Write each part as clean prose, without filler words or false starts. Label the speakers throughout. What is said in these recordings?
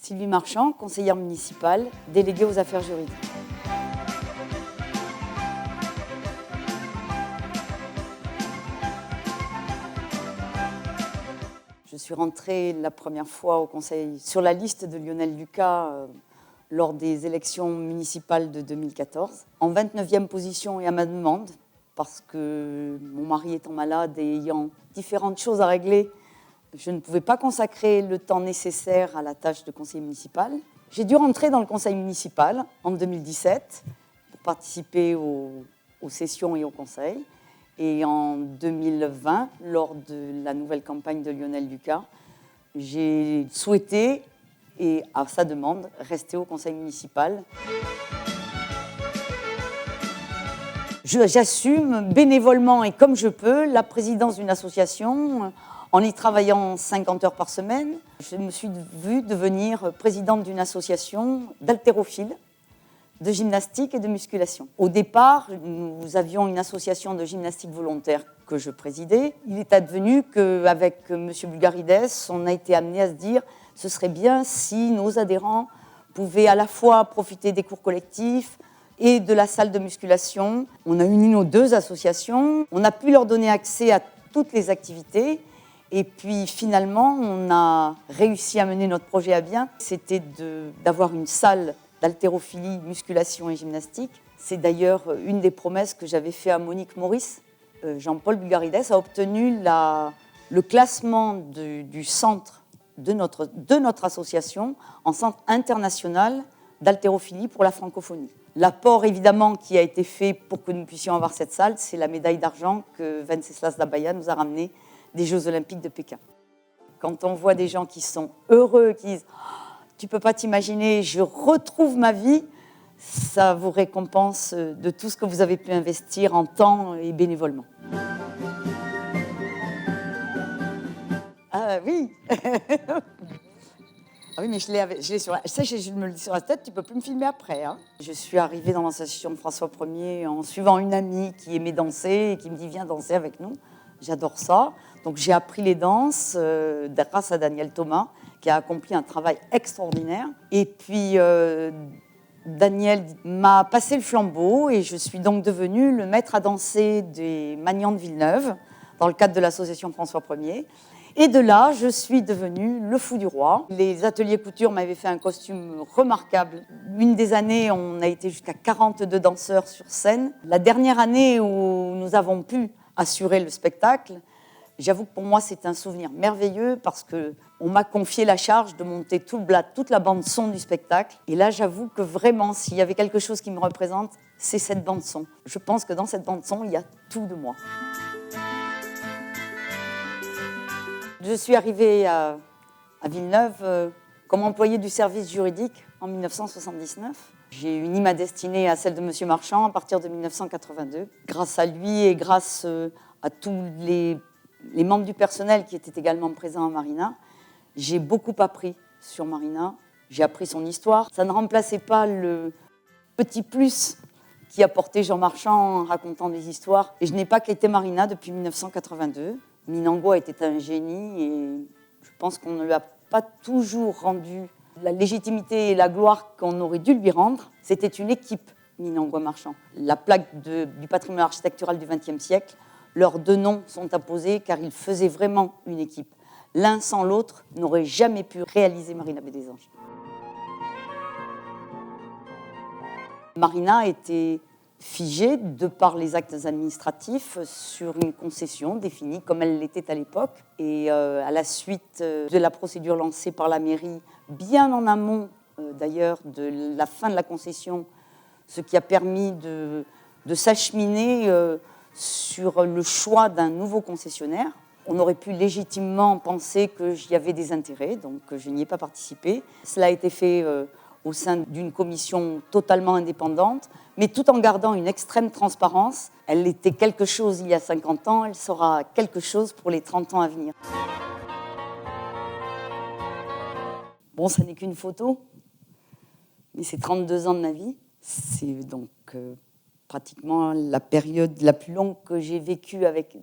Speaker 1: Sylvie Marchand, conseillère municipale, déléguée aux affaires juridiques. Je suis rentrée la première fois au conseil sur la liste de Lionel Lucas lors des élections municipales de 2014, en 29e position et à ma demande, parce que mon mari étant malade et ayant différentes choses à régler, je ne pouvais pas consacrer le temps nécessaire à la tâche de conseiller municipal. J'ai dû rentrer dans le conseil municipal en 2017 pour participer aux sessions et au conseil. Et en 2020, lors de la nouvelle campagne de Lionel Lucas, j'ai souhaité, et à sa demande, rester au conseil municipal. J'assume bénévolement et comme je peux la présidence d'une association en y travaillant 50 heures par semaine. Je me suis vue devenir présidente d'une association d'haltérophiles, de gymnastique et de musculation. Au départ, nous avions une association de gymnastique volontaire que je présidais. Il est advenu qu'avec M. Bulgarides, on a été amené à se dire ce serait bien si nos adhérents pouvaient à la fois profiter des cours collectifs et de la salle de musculation. On a uni nos deux associations, on a pu leur donner accès à toutes les activités et puis finalement, on a réussi à mener notre projet à bien. C'était d'avoir une salle d'haltérophilie, musculation et gymnastique. C'est d'ailleurs une des promesses que j'avais fait à Monique Maurice. Jean-Paul Bulgarides a obtenu le classement du centre de notre association en centre international d'haltérophilie pour la francophonie. L'apport évidemment qui a été fait pour que nous puissions avoir cette salle, c'est la médaille d'argent que Venceslas Dabaya nous a ramenée des Jeux Olympiques de Pékin. Quand on voit des gens qui sont heureux, qui disent « tu ne peux pas t'imaginer, je retrouve ma vie », ça vous récompense de tout ce que vous avez pu investir en temps et bénévolement. Ah oui. Ah oui, mais je l'ai sur je me le dis sur la tête, tu ne peux plus me filmer après. Hein. Je suis arrivée dans l'association François Ier en suivant une amie qui aimait danser et qui me dit « viens danser avec nous ». J'adore ça. Donc j'ai appris les danses grâce à Daniel Thomas, qui a accompli un travail extraordinaire. Et puis Daniel m'a passé le flambeau et je suis donc devenue le maître à danser des Magnans de Villeneuve dans le cadre de l'association François Ier. Et de là, je suis devenue le fou du roi. Les ateliers couture m'avaient fait un costume remarquable. Une des années, on a été jusqu'à 42 danseurs sur scène. La dernière année où nous avons pu assurer le spectacle, j'avoue que pour moi, c'est un souvenir merveilleux parce qu'on m'a confié la charge de monter toute la bande-son du spectacle. Et là, j'avoue que vraiment, s'il y avait quelque chose qui me représente, c'est cette bande-son. Je pense que dans cette bande-son, il y a tout de moi. Je suis arrivée à Villeneuve comme employée du service juridique en 1979. J'ai uni ma destinée à celle de M. Marchand à partir de 1982. Grâce à lui et grâce à tous les membres du personnel qui étaient également présents à Marina, j'ai beaucoup appris sur Marina. J'ai appris son histoire. Ça ne remplaçait pas le petit plus qui apportait Jean Marchand en racontant des histoires. Et je n'ai pas quitté Marina depuis 1982. Minango était un génie et je pense qu'on ne lui a pas toujours rendu la légitimité et la gloire qu'on aurait dû lui rendre. C'était une équipe, Minango Marchand. La plaque du patrimoine architectural du XXe siècle, leurs deux noms sont apposés car ils faisaient vraiment une équipe. L'un sans l'autre n'aurait jamais pu réaliser Marina Baie des Anges. Marina était figée de par les actes administratifs sur une concession définie comme elle l'était à l'époque. Et à la suite de la procédure lancée par la mairie, bien en amont d'ailleurs de la fin de la concession, ce qui a permis de s'acheminer sur le choix d'un nouveau concessionnaire. On aurait pu légitimement penser qu'il y avait des intérêts, donc je n'y ai pas participé. Cela a été fait au sein d'une commission totalement indépendante, mais tout en gardant une extrême transparence. Elle était quelque chose il y a 50 ans, elle sera quelque chose pour les 30 ans à venir. Bon, ça n'est qu'une photo, mais c'est 32 ans de ma vie. C'est donc pratiquement la période la plus longue que j'ai vécue avec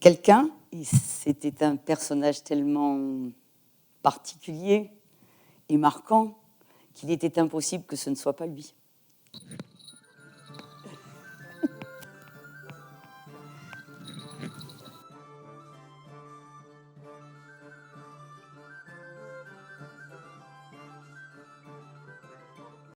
Speaker 1: quelqu'un. Et c'était un personnage tellement particulier et marquant qu'il était impossible que ce ne soit pas lui.